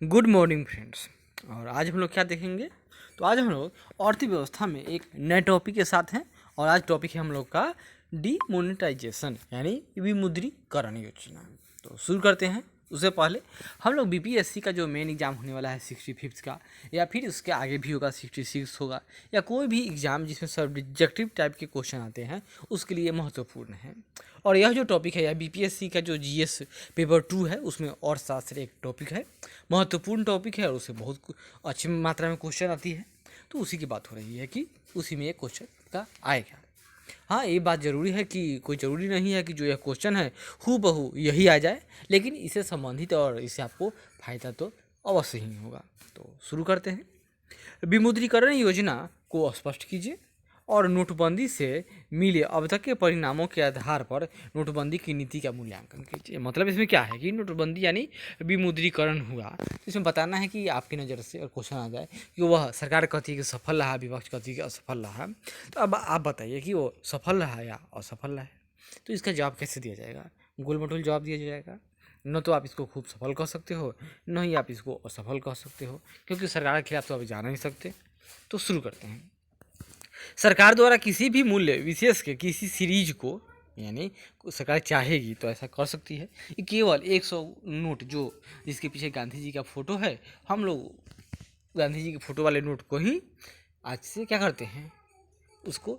Good morning friends. और आज हम लोग क्या देखेंगे? तो आज हम लोग अर्थव्यवस्था में एक नए टॉपिक के साथ हैं। और आज टॉपिक है हम लोग का डीमोनेटाइजेशन यानी विमुद्रीकरण योजना। तो शुरू करते हैं। उससे पहले हम लोग बीपीएससी का जो मेन एग्ज़ाम होने वाला है 65 का, या फिर उसके आगे भी होगा 66 होगा, या कोई भी एग्ज़ाम जिसमें सब्जेक्टिव टाइप के क्वेश्चन आते हैं, उसके लिए महत्वपूर्ण है। और यह जो टॉपिक है यह बीपीएससी का जो जीएस पेपर 2 है उसमें अर्थशास्त्र एक टॉपिक है, महत्वपूर्ण टॉपिक है और उससे बहुत अच्छी मात्रा में क्वेश्चन आती है। तो उसी की बात हो रही है कि उसी में एक क्वेश्चन का आएगा। हाँ, ये बात ज़रूरी है कि कोई ज़रूरी नहीं है कि जो यह क्वेश्चन है हूबहू यही आ जाए, लेकिन इससे संबंधित और इससे आपको फायदा तो अवश्य ही होगा। तो शुरू करते हैं। विमुद्रीकरण योजना को स्पष्ट कीजिए और नोटबंदी से मिले अब तक के परिणामों के आधार पर नोटबंदी की नीति का मूल्यांकन कीजिए। मतलब इसमें क्या है कि नोटबंदी यानी विमुद्रीकरण हुआ, इसमें बताना है कि आपकी नज़र से और क्वेश्चन आ जाए कि वह सरकार कहती है कि सफल रहा, विपक्ष कहती है कि असफल रहा। तो अब आप बताइए कि वो सफल रहा या असफल रहा है। तो इसका जवाब कैसे दिया जाएगा? गोल मटोल जवाब दिया जाएगा। न तो आप इसको खूब सफल कह सकते हो, न ही आप इसको असफल कह सकते हो, क्योंकि सरकार के खिलाफ तो अभी जा नहीं सकते। तो शुरू करते हैं। सरकार द्वारा किसी भी मूल्य विशेष के किसी सीरीज को, यानी सरकार चाहेगी तो ऐसा कर सकती है कि केवल 100 नोट जो जिसके पीछे गांधी जी का फोटो है, हम लोग गांधी जी के फोटो वाले नोट को ही आज से क्या करते हैं, उसको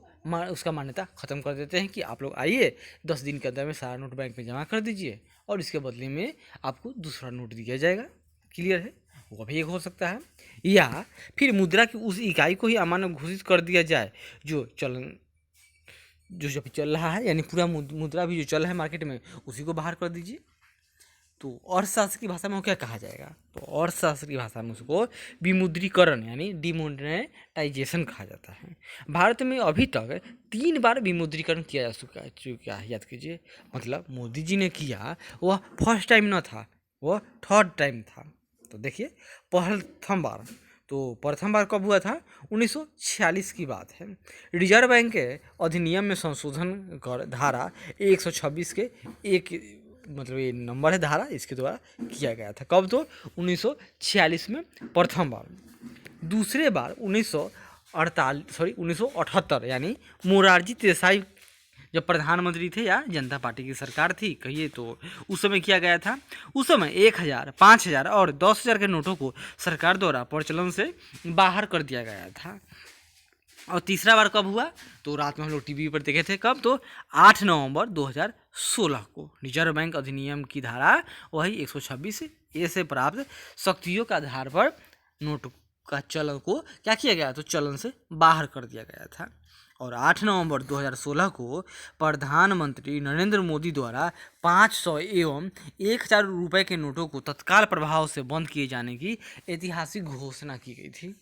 उसका मान्यता ख़त्म कर देते हैं कि आप लोग आइए 10 दिन के अंदर में सारा नोट बैंक में जमा कर दीजिए और इसके बदले में आपको दूसरा नोट दिया जाएगा। क्लियर है? वो भी एक हो सकता है। या फिर मुद्रा की उस इकाई को ही अमान्य घोषित कर दिया जाए जो चलन जो जब चल रहा है, यानी पूरा मुद्रा भी जो चल रहा है मार्केट में उसी को बाहर कर दीजिए। तो अर्थशास्त्र की भाषा में वो क्या कहा जाएगा? तो अर्थशास्त्र की भाषा में उसको विमुद्रीकरण यानी डिमोनेटाइजेशन कहा जाता है। भारत में अभी तक 3 बार विमुद्रीकरण किया जा चुका है, याद कीजिए। मतलब मोदी जी ने किया, वह फर्स्ट टाइम न था, वह थर्ड टाइम था। तो देखिए, प्रथम बार कब हुआ था? 1946 की बात है। रिजर्व बैंक के अधिनियम में संशोधन कर धारा 126 के एक, मतलब ये नंबर है धारा, इसके द्वारा किया गया था। कब? तो 1946 में प्रथम बार। दूसरे बार 1978 यानी मोरारजी देसाई जब प्रधानमंत्री थे या जनता पार्टी की सरकार थी कहिए, तो उस समय किया गया था। उस समय 1000, 5000 और 10,000 के नोटों को सरकार द्वारा प्रचलन से बाहर कर दिया गया था। और तीसरा बार कब हुआ? तो रात में हम लोग टीवी पर देखे थे। कब? तो 8 नवंबर 2016 को रिजर्व बैंक अधिनियम की धारा वही 126 ए से प्राप्त शक्तियों के आधार पर नोट का चलन को क्या किया गया? तो चलन से बाहर कर दिया गया था। और 8 नवंबर 2016 को प्रधानमंत्री नरेंद्र मोदी द्वारा 500 एवं 1000 रुपये के नोटों को तत्काल प्रभाव से बंद किए जाने की ऐतिहासिक घोषणा की गई थी,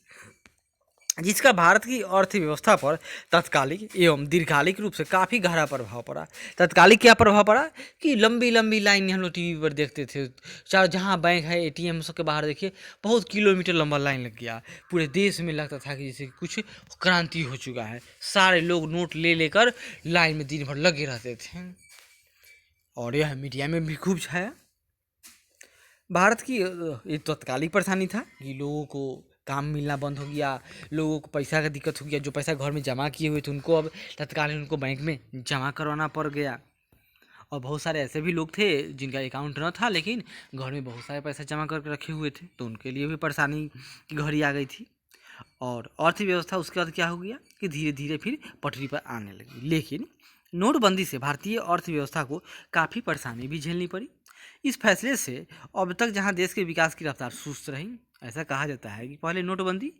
जिसका भारत की अर्थव्यवस्था पर तात्कालिक एवं दीर्घकालिक रूप से काफ़ी गहरा प्रभाव पड़ा। तात्कालिक क्या प्रभाव पड़ा कि लंबी लंबी लाइन हम लोग टीवी पर देखते थे, चाहे जहाँ बैंक है, एटीएम सबके बाहर देखिए बहुत किलोमीटर लंबा लाइन लग गया। पूरे देश में लगता था कि जैसे कुछ क्रांति हो चुका है। सारे लोग नोट ले लेकर लाइन में दिन भर लगे रहते थे और यह मीडिया में भी खूब छाया। भारत की ये तत्कालिक परेशानी था कि लोगों को काम मिलना बंद हो गया, लोगों को पैसा का दिक्कत हो गया। जो पैसा घर में जमा किए हुए थे उनको अब तत्कालीन उनको बैंक में जमा करवाना पड़ गया। और बहुत सारे ऐसे भी लोग थे जिनका अकाउंट न था लेकिन घर में बहुत सारे पैसा जमा करके रखे हुए थे, तो उनके लिए भी परेशानी की घड़ी आ गई थी। और अर्थव्यवस्था उसके बाद क्या हो गया कि धीरे धीरे फिर पटरी पर आने लगी। लेकिन नोटबंदी से भारतीय अर्थव्यवस्था को काफ़ी परेशानी भी झेलनी पड़ी। इस फैसले से अब तक जहां देश के विकास की रफ्तार सुस्त रही, ऐसा कहा जाता है कि पहले नोटबंदी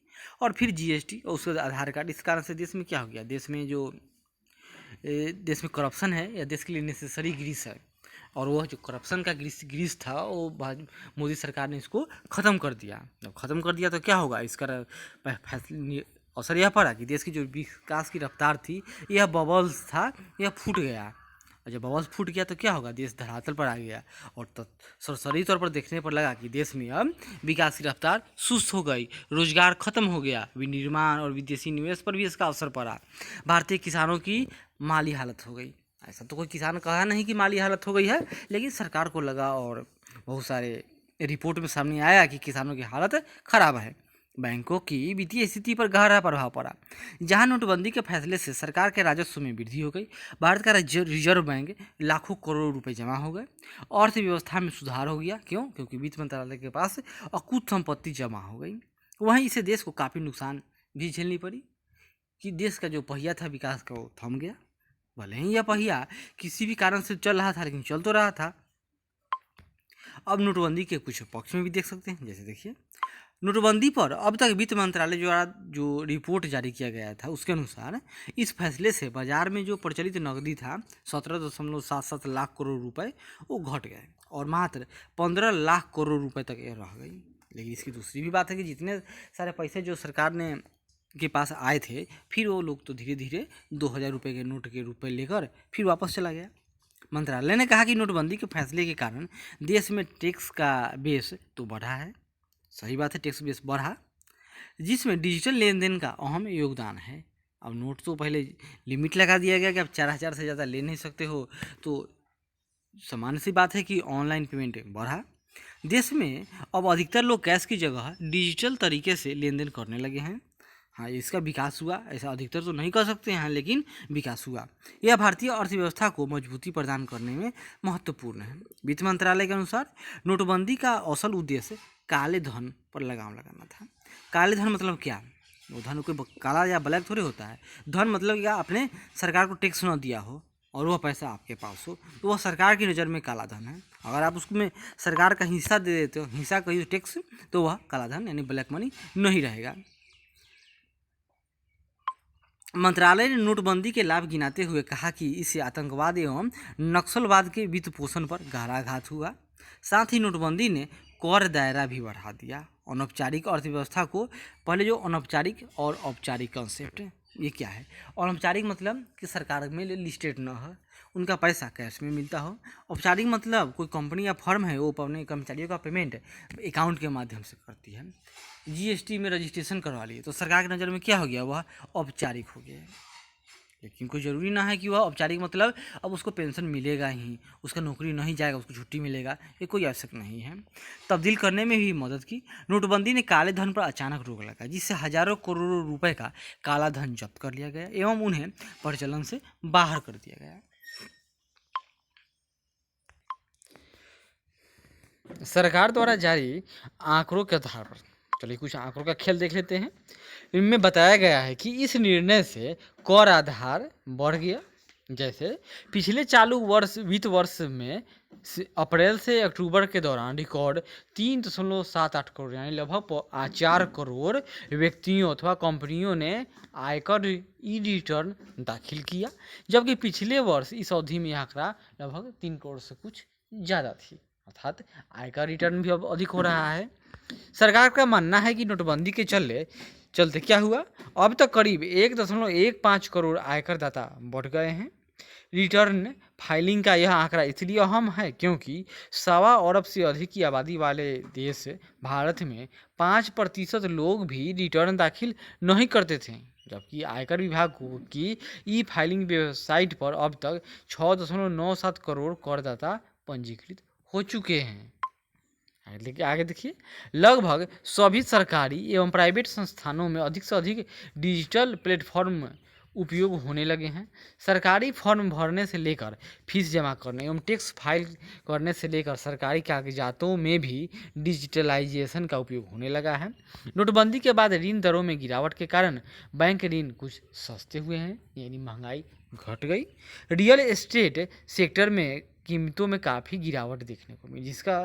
और फिर जीएसटी और उसके बाद आधार कार्ड, इस कारण से देश में क्या हो गया, देश में करप्शन है या देश के लिए नेसेसरी ग्रीस है, और वह जो करप्शन का ग्रीस था वो मोदी सरकार ने इसको ख़त्म कर दिया। जब ख़त्म कर दिया तो क्या होगा, इसका फैसले असर यह पड़ा कि देश की जो विकास की रफ्तार थी, यह बबल्स था, यह फूट गया। और जब बबल्स फूट गया तो क्या होगा, देश धरातल पर आ गया। और सरसरी तौर पर देखने पर लगा कि देश में अब विकास की रफ्तार सुस्त हो गई, रोजगार खत्म हो गया, विनिर्माण और विदेशी निवेश पर भी इसका असर पड़ा। भारतीय किसानों की माली हालत हो गई। ऐसा तो कोई किसान कहा नहीं कि माली हालत हो गई है, लेकिन सरकार को लगा और बहुत सारे रिपोर्ट में सामने आया कि किसानों की हालत खराब है। बैंकों की वित्तीय स्थिति पर गहरा प्रभाव पड़ा। जहां नोटबंदी के फैसले से सरकार के राजस्व में वृद्धि हो गई, भारत का रिजर्व बैंक लाखों करोड़ रुपए जमा हो गए, अर्थव्यवस्था में सुधार हो गया। क्यों? क्योंकि वित्त मंत्रालय के पास अकूत संपत्ति जमा हो गई। वहीं इससे देश को काफ़ी नुकसान भी झेलनी पड़ी कि देश का जो पहिया था विकास का वो थम गया। भले ही यह पहिया किसी भी कारण से चल रहा था, लेकिन चल तो रहा था। अब नोटबंदी के कुछ पक्ष में भी देख सकते हैं। जैसे देखिए, नोटबंदी पर अब तक वित्त मंत्रालय जो रिपोर्ट जारी किया गया था उसके अनुसार इस फैसले से बाजार में जो प्रचलित नकदी था 17.77 लाख करोड़ रुपए वो घट गए और मात्र 15 लाख करोड़ रुपए तक ये रह गई। लेकिन इसकी दूसरी भी बात है कि जितने सारे पैसे जो सरकार ने के पास आए थे, फिर वो लोग तो धीरे धीरे 2000 रुपये के नोट के रूप में लेकर फिर वापस चला गया। मंत्रालय ने कहा कि नोटबंदी के फैसले के कारण देश में टैक्स का बेस तो बढ़ा है। सही बात है, टैक्स बेस बढ़ा, जिसमें डिजिटल लेन देन का अहम योगदान है। अब नोट तो पहले लिमिट लगा दिया गया कि अब 4000 से ज़्यादा ले नहीं सकते हो, तो सामान्य सी बात है कि ऑनलाइन पेमेंट बढ़ा। देश में अब अधिकतर लोग कैश की जगह डिजिटल तरीके से लेन देन करने लगे हैं। हाँ, इसका विकास हुआ, ऐसा अधिकतर तो नहीं कर सकते हैं, लेकिन विकास हुआ। यह भारतीय अर्थव्यवस्था को मजबूती प्रदान करने में महत्वपूर्ण है। वित्त मंत्रालय के अनुसार नोटबंदी का असल उद्देश्य काले धन पर लगाम लगाना था। काले धन मतलब क्या? वो धन कोई काला या ब्लैक थोड़ी होता है। धन मतलब क्या? आपने सरकार को टैक्स न दिया हो और वह पैसा आपके पास हो, तो वह सरकार की नज़र में काला धन है। अगर आप उसमें सरकार का हिस्सा दे देते हो, हिस्सा कहिए टैक्स, तो वह काला धन यानी ब्लैक मनी नहीं रहेगा। मंत्रालय ने नोटबंदी के लाभ गिनाते हुए कहा कि इससे आतंकवाद एवं नक्सलवाद के वित्त पोषण पर गहरा आघात हुआ। साथ ही नोटबंदी ने कर दायरा भी बढ़ा दिया। अनौपचारिक अर्थव्यवस्था को पहले जो अनौपचारिक और औपचारिक कंसेप्ट ये क्या है? अनौपचारिक मतलब कि सरकार में लिस्टेड न हो, उनका पैसा कैश में मिलता हो। औपचारिक मतलब कोई कंपनी या फर्म है वो अपने कर्मचारियों का पेमेंट अकाउंट के माध्यम से करती है। जीएसटी में रजिस्ट्रेशन करवा लिए तो सरकार की नज़र में क्या हो गया? वह औपचारिक हो गया। लेकिन कोई ज़रूरी ना है कि वह औपचारिक मतलब अब उसको पेंशन मिलेगा ही, उसका नौकरी नहीं जाएगा, उसको छुट्टी मिलेगा, ये कोई आवश्यक नहीं है। तब्दील करने में भी मदद की। नोटबंदी ने काले धन पर अचानक रोक लगा, जिससे हजारों करोड़ों रुपए का काला धन जब्त कर लिया गया एवं उन्हें प्रचलन से बाहर कर दिया गया। सरकार द्वारा जारी आंकड़ों के आधार पर चलिए कुछ आंकड़ों का खेल देख लेते हैं। इनमें बताया गया है कि इस निर्णय से कर आधार बढ़ गया। जैसे पिछले चालू वर्ष वित्त वर्ष में अप्रैल से अक्टूबर के दौरान रिकॉर्ड 3.78 करोड़ यानी लगभग 4 करोड़ व्यक्तियों अथवा कंपनियों ने आयकर ई रिटर्न दाखिल किया, जबकि पिछले वर्ष इस अवधि में यह आंकड़ा लगभग 3 करोड़ से कुछ ज़्यादा थी। अर्थात आयकर रिटर्न भी अब अधिक हो रहा है। सरकार का मानना है कि नोटबंदी के चलते क्या हुआ, अब तक करीब 1.15 करोड़ आयकर दाता बढ़ गए हैं। रिटर्न फाइलिंग का यह आंकड़ा इसलिए अहम है क्योंकि 1.25 अरब से अधिक की आबादी वाले देश भारत में 5% लोग भी रिटर्न दाखिल नहीं करते थे, जबकि आयकर विभाग की ई फाइलिंग वेबसाइट पर अब तक 6.97 करोड़ करदाता पंजीकृत हो चुके हैं। आगे देखिए, लगभग सभी सरकारी एवं प्राइवेट संस्थानों में अधिक से अधिक डिजिटल प्लेटफॉर्म उपयोग होने लगे हैं। सरकारी फॉर्म भरने से लेकर फीस जमा करने एवं टैक्स फाइल करने से लेकर सरकारी कागजातों में भी डिजिटलाइजेशन का उपयोग होने लगा है। नोटबंदी के बाद ऋण दरों में गिरावट के कारण बैंक ऋण कुछ सस्ते हुए हैं, यानी महंगाई घट गई। रियल एस्टेट सेक्टर में कीमतों में काफ़ी गिरावट देखने को मिली, जिसका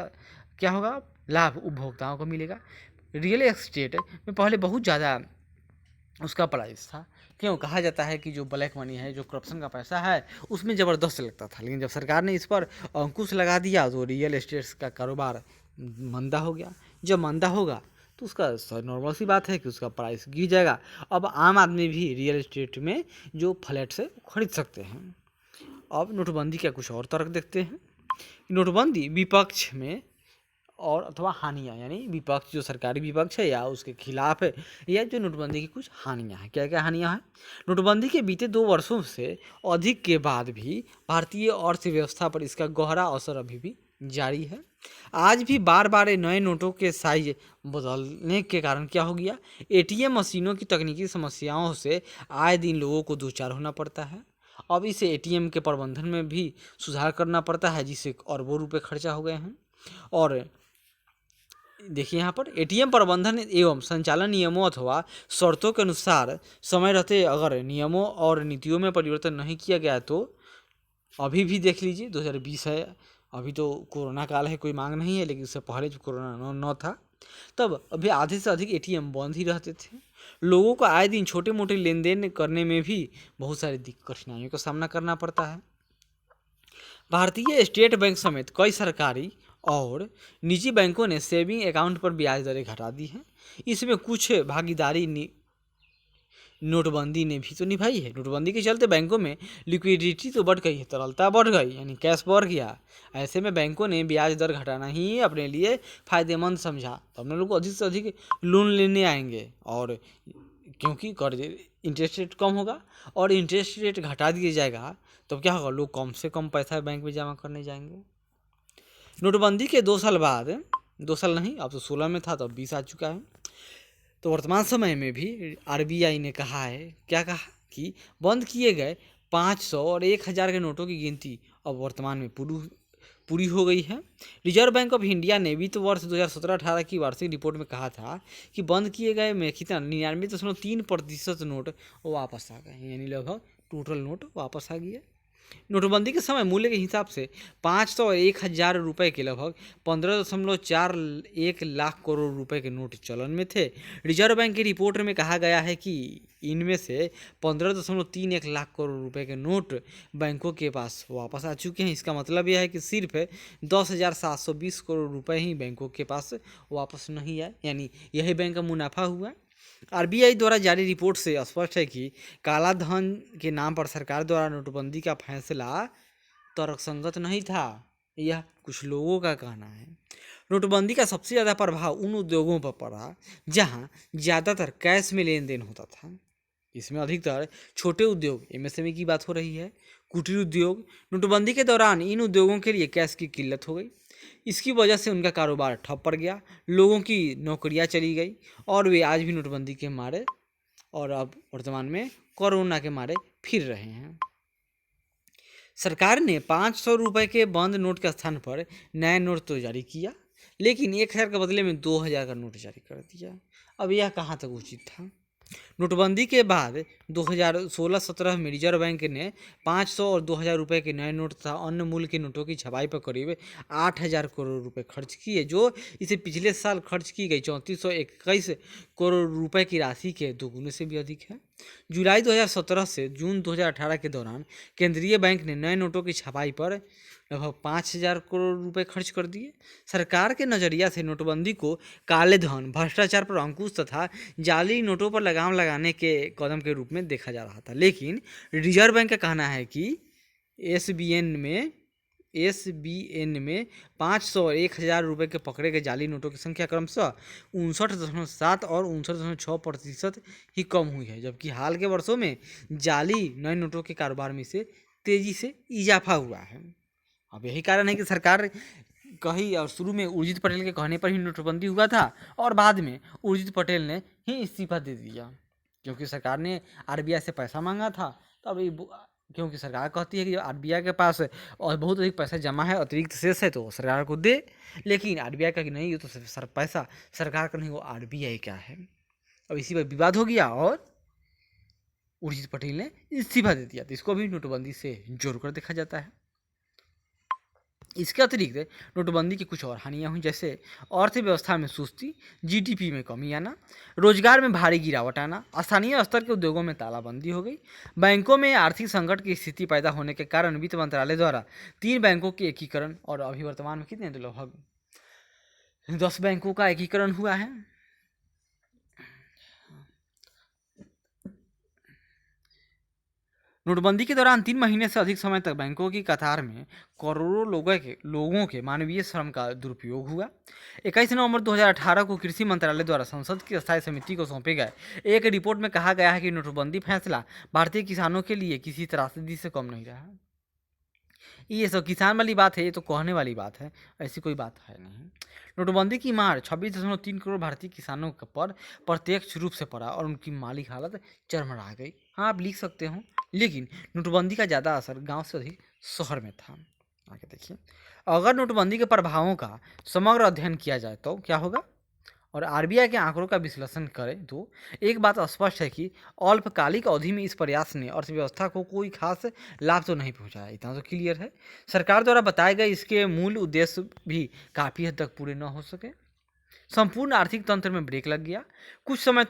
क्या होगा? लाभ उपभोक्ताओं को मिलेगा। रियल एस्टेट में पहले बहुत ज़्यादा उसका प्राइस था। क्यों? कहा जाता है कि जो ब्लैक मनी है, जो करप्शन का पैसा है, उसमें ज़बरदस्त लगता था, लेकिन जब सरकार ने इस पर अंकुश लगा दिया तो रियल एस्टेट का कारोबार मंदा हो गया। जब मंदा होगा तो उसका नॉर्मल सी बात है कि उसका प्राइस गिर जाएगा। अब आम आदमी भी रियल एस्टेट में जो फ्लैट्स है खरीद सकते हैं। अब नोटबंदी का कुछ और तर्क देखते हैं। नोटबंदी विपक्ष में और अथवा हानियाँ, यानी विपक्ष जो सरकारी विपक्ष है या उसके खिलाफ है, या जो नोटबंदी की कुछ हानियाँ हैं। क्या क्या हानियाँ हैं? नोटबंदी के बीते 2 वर्षों से अधिक के बाद भी भारतीय अर्थव्यवस्था पर इसका गहरा असर अभी भी जारी है। आज भी बार बार नए नोटों के साइज बदलने के कारण क्या हो गया, एटीएम मशीनों की तकनीकी समस्याओं से आए दिन लोगों को दो चार होना पड़ता है। अब इस एटीएम के प्रबंधन में भी सुधार करना पड़ता है, जिससे अरबों रुपए खर्चा हो गए हैं। और देखिए यहाँ पर एटीएम प्रबंधन एवं संचालन नियमों अथवा शर्तों के अनुसार समय रहते अगर नियमों और नीतियों में परिवर्तन नहीं किया गया तो अभी भी देख लीजिए 2020 है, अभी तो कोरोना काल है, कोई मांग नहीं है, लेकिन उससे पहले जब कोरोना न था तब अभी आधे से अधिक एटीएम बंद ही रहते थे। लोगों को आए दिन छोटे मोटे लेन देन करने में भी बहुत सारी कठिनाइयों का सामना करना पड़ता है। भारतीय स्टेट बैंक समेत कई सरकारी और निजी बैंकों ने सेविंग अकाउंट पर ब्याज दरें घटा दी हैं। इसमें कुछ भागीदारी नोटबंदी ने भी तो निभाई है। नोटबंदी के चलते बैंकों में लिक्विडिटी तो बढ़ गई है, तरलता बढ़ गई, यानी कैश बढ़ गया। ऐसे में बैंकों ने ब्याज दर घटाना ही अपने लिए फ़ायदेमंद समझा, तो अपने लोग अधिक से अधिक लोन लेने आएंगे, और क्योंकि कर्ज इंटरेस्ट रेट कम होगा और इंटरेस्ट रेट घटा दिया जाएगा तो क्या होगा, लोग कम से कम पैसा बैंक में जमा करने जाएंगे। नोटबंदी के 2 साल बाद, 2 साल नहीं, अब तो 16 में था तो अब 20 आ चुका है, तो वर्तमान समय में भी आरबीआई ने कहा है, क्या कहा कि बंद किए गए 500 और 1000 के नोटों की गिनती अब वर्तमान में पूरी हो गई है। रिजर्व बैंक ऑफ इंडिया ने वित्त वर्ष 2017-18 की वार्षिक रिपोर्ट में कहा था कि बंद किए गए में कितना 99.3% नोट वापस आ गए, यानी लगभग टोटल नोट वापस आ गया। नोटबंदी के समय मूल्य के हिसाब से 500 और 1000 रुपये के लगभग 15.41 लाख करोड़ रुपए के नोट चलन में थे। रिजर्व बैंक की रिपोर्ट में कहा गया है कि इनमें से 15.31 लाख करोड़ रुपए के नोट बैंकों के पास वापस आ चुके हैं। इसका मतलब यह है कि सिर्फ 10,720 करोड़ रुपए ही बैंकों के पास वापस नहीं आए, यानी यही बैंक का मुनाफा हुआ। आरबीआई द्वारा जारी रिपोर्ट से स्पष्ट है कि काला धन के नाम पर सरकार द्वारा नोटबंदी का फैसला तर्कसंगत नहीं था, यह कुछ लोगों का कहना है। नोटबंदी का सबसे ज़्यादा प्रभाव उन उद्योगों पर पड़ा जहां ज़्यादातर कैश में लेन देन होता था। इसमें अधिकतर छोटे उद्योग, एमएसएमई की बात हो रही है, कुटीर उद्योग। नोटबंदी के दौरान इन उद्योगों के लिए कैश की किल्लत हो गई। इसकी वजह से उनका कारोबार ठप पड़ गया, लोगों की नौकरियां चली गई और वे आज भी नोटबंदी के मारे और अब वर्तमान में कोरोना के मारे फिर रहे हैं। सरकार ने 500 रुपये के बंद नोट के स्थान पर नया नोट तो जारी किया, लेकिन 1000 के बदले में 2000 का नोट जारी कर दिया। अब यह कहाँ तक उचित था। नोटबंदी के बाद 2016-17 में रिजर्व बैंक ने 500 और 2000 रुपये के नए नोट तथा अन्य मूल्य के नोटों की छपाई पर करीब 8000 करोड़ रुपए खर्च किए, जो इसे पिछले साल खर्च की गई 3421 करोड़ रुपए की राशि के दोगुने से भी अधिक है। जुलाई 2017 से जून 2018 के दौरान केंद्रीय बैंक ने नए नोटों की छपाई पर लगभग 5000 करोड़ रुपए खर्च कर दिए। सरकार के नज़रिया से नोटबंदी को काले धन, भ्रष्टाचार पर अंकुश तथा जाली नोटों पर लगाम लगाने के कदम के रूप में देखा जा रहा था, लेकिन रिजर्व बैंक का कहना है कि एसबीएन में 500 और 1000 रुपये के पकड़े गए जाली नोटों की संख्या क्रमशः 59.7 और 59.6% ही कम हुई है, जबकि हाल के वर्षों में जाली नए नोटों के कारोबार में से तेजी से इजाफा हुआ है। अब यही कारण है कि सरकार कही, और शुरू में उर्जित पटेल के कहने पर ही नोटबंदी हुआ था और बाद में उर्जित पटेल ने ही इस्तीफा दे दिया, क्योंकि सरकार ने आरबीआई से पैसा मांगा था। तो अभी क्योंकि सरकार कहती है कि आरबीआई के पास और बहुत अधिक पैसा जमा है, अतिरिक्त शेष है, तो सरकार को दे, लेकिन आरबीआई का कि नहीं, ये तो पैसा सरकार का नहीं, वो आरबीआई का है। अब इसी पर विवाद हो गया और उर्जित पटेल ने इस्तीफा दे दिया, तो इसको भी नोटबंदी से जोड़कर देखा जाता है। इसके अतिरिक्त नोटबंदी की कुछ और हानियाँ हुई, जैसे अर्थव्यवस्था में सुस्ती, जीडीपी में कमी आना, रोजगार में भारी गिरावट आना, स्थानीय स्तर के उद्योगों में तालाबंदी हो गई, बैंकों में आर्थिक संकट की स्थिति पैदा होने के कारण वित्त मंत्रालय द्वारा 3 बैंकों के एकीकरण, और अभी वर्तमान में कितने, तो लगभग 10 बैंकों का एकीकरण हुआ है। नोटबंदी के दौरान 3 महीने से अधिक समय तक बैंकों की कतार में करोड़ों लोगों के मानवीय श्रम का दुरुपयोग हुआ। 21 नवंबर 2018 को कृषि मंत्रालय द्वारा संसद की स्थायी समिति को सौंपे गए एक रिपोर्ट में कहा गया है कि नोटबंदी फैसला भारतीय किसानों के लिए किसी त्रासदी से कम नहीं रहा। ये सब किसान वाली बात है, ये तो कहने वाली बात है, ऐसी कोई बात है नहीं। नोटबंदी की मार 26.3 करोड़ भारतीय किसानों पर प्रत्यक्ष रूप से पड़ा और उनकी माली हालत चरमरा गई। हाँ, आप लिख सकते हो, लेकिन नोटबंदी का ज़्यादा असर गांव से अधिक शहर में था। आगे देखिए, अगर नोटबंदी के प्रभावों का समग्र अध्ययन किया जाए तो क्या होगा और आरबीआई के आंकड़ों का विश्लेषण करें तो एक बात स्पष्ट है कि अल्पकालिक अवधि में इस प्रयास ने अर्थव्यवस्था को कोई खास लाभ तो नहीं पहुंचाया, इतना तो क्लियर है। सरकार द्वारा बताए गए इसके मूल उद्देश्य भी काफ़ी हद तक पूरे न हो सके। संपूर्ण आर्थिक तंत्र में ब्रेक लग गया। कुछ समय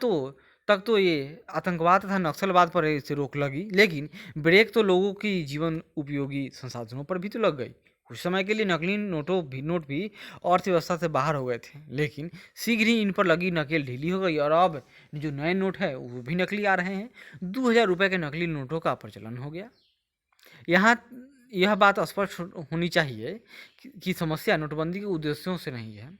तक तो ये आतंकवाद तथा नक्सलवाद पर इसे रोक लगी, लेकिन ब्रेक तो लोगों की जीवन उपयोगी संसाधनों पर भी तो लग गई। कुछ समय के लिए नकली नोट भी अर्थव्यवस्था से बाहर हो गए थे, लेकिन शीघ्र ही इन पर लगी नकेल ढीली हो गई और अब जो नए नोट है वो भी नकली आ रहे हैं। 2000 रुपये के नकली नोटों का प्रचलन हो गया। यहाँ यह बात स्पष्ट होनी चाहिए कि समस्या नोटबंदी के उद्देश्यों से नहीं है।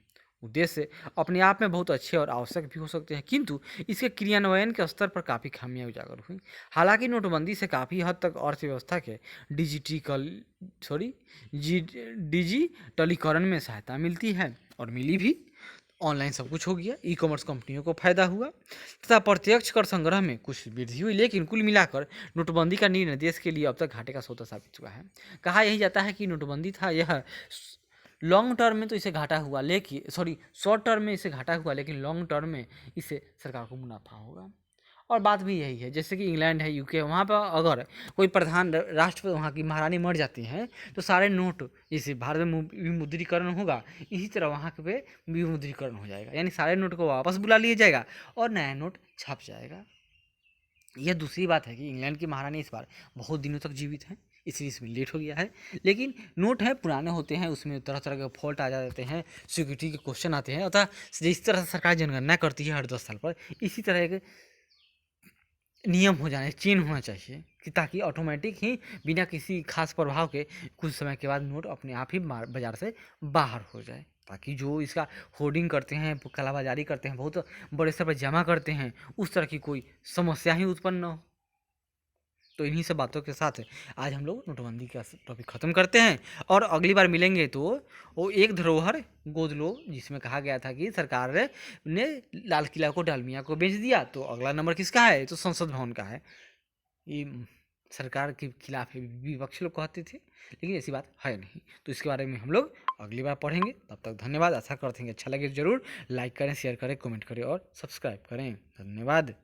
उद्देश्य अपने आप में बहुत अच्छे और आवश्यक भी हो सकते हैं, किंतु इसके क्रियान्वयन के स्तर पर काफ़ी खामियां उजागर हुई। हालांकि नोटबंदी से काफ़ी हद तक अर्थव्यवस्था के डिजिटलीकरण में सहायता मिलती है और मिली भी। ऑनलाइन सब कुछ हो गया, ई कॉमर्स कंपनियों को फायदा हुआ तथा प्रत्यक्ष कर संग्रह में कुछ वृद्धि हुई, लेकिन कुल मिलाकर नोटबंदी का निर्णय देश के लिए अब तक घाटे का सौदा साबित हुआ है। कहा यही जाता है कि नोटबंदी था यह लॉन्ग टर्म में तो इसे घाटा हुआ, लेकिन शॉर्ट टर्म में इसे घाटा हुआ, लेकिन लॉन्ग टर्म में इसे सरकार को मुनाफा होगा। और बात भी यही है, जैसे कि इंग्लैंड है, यूके, वहाँ पर अगर कोई प्रधान राष्ट्र वहाँ की महारानी मर जाती हैं तो सारे नोट, जैसे भारत में विमुद्रीकरण होगा, इसी तरह वहाँ पे विमुद्रीकरण हो जाएगा, यानी सारे नोट को वापस बुला लिया जाएगा और नया नोट छप जाएगा। यह दूसरी बात है कि इंग्लैंड की महारानी इस बार बहुत दिनों तक जीवित हैं, इसलिए इसमें लेट हो गया है, लेकिन नोट है पुराने होते हैं, उसमें तरह तरह के फॉल्ट आ जाते हैं, सिक्योरिटी के क्वेश्चन आते हैं, अतः जिस तरह से सरकार जनगणना करती है हर 10 साल पर, इसी तरह के नियम हो जाने, चेंज होना चाहिए कि ताकि ऑटोमेटिक ही बिना किसी खास प्रभाव के कुछ समय के बाद नोट अपने आप ही बाजार से बाहर हो जाए, ताकि जो इसका होर्डिंग करते हैं, कालाबाजारी करते हैं, बहुत बड़े स्तर पर जमा करते हैं, उस तरह की कोई समस्या ही उत्पन्न न हो। तो इन्हीं सब बातों के साथ आज हम लोग नोटबंदी का टॉपिक ख़त्म करते हैं और अगली बार मिलेंगे तो वो एक धरोहर गोद लो, जिसमें कहा गया था कि सरकार ने लाल किला को डालमिया को बेच दिया, तो अगला नंबर किसका है, तो संसद भवन का है। ये सरकार के खिलाफ विपक्षी लोग कहते थे, लेकिन ऐसी बात है नहीं। तो इसके बारे में हम लोग अगली बार पढ़ेंगे। तब तक धन्यवाद। आशा करते हैं अच्छा लगे जरूर लाइक करें, शेयर करें, कमेंट करें और सब्सक्राइब करें। धन्यवाद।